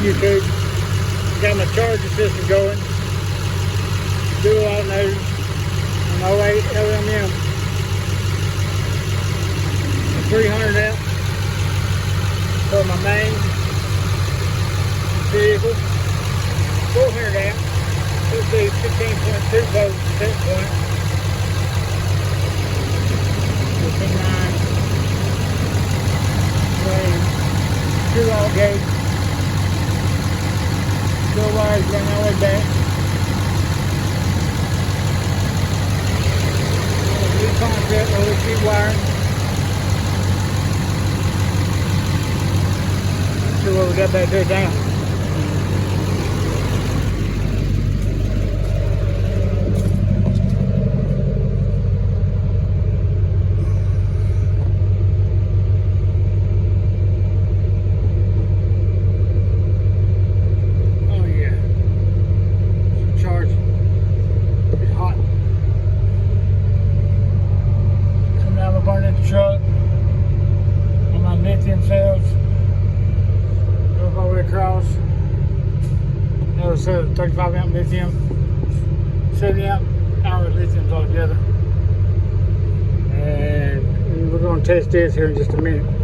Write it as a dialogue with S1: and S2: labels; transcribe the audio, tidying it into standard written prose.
S1: YouTube, got my charging system going, dual alternators, and 08 LMM, 300 amp for my main vehicle, 400 amp, this will be 15.2 volts set point, 15.9, 2 alt gauge. Go wires run all the way back. New concept, OC wire. See what we got back there down. Truck and my lithium cells go all the way across. That was 35 amp lithium, 70 amp hour lithiums all together. And we're going to test this here in just a minute.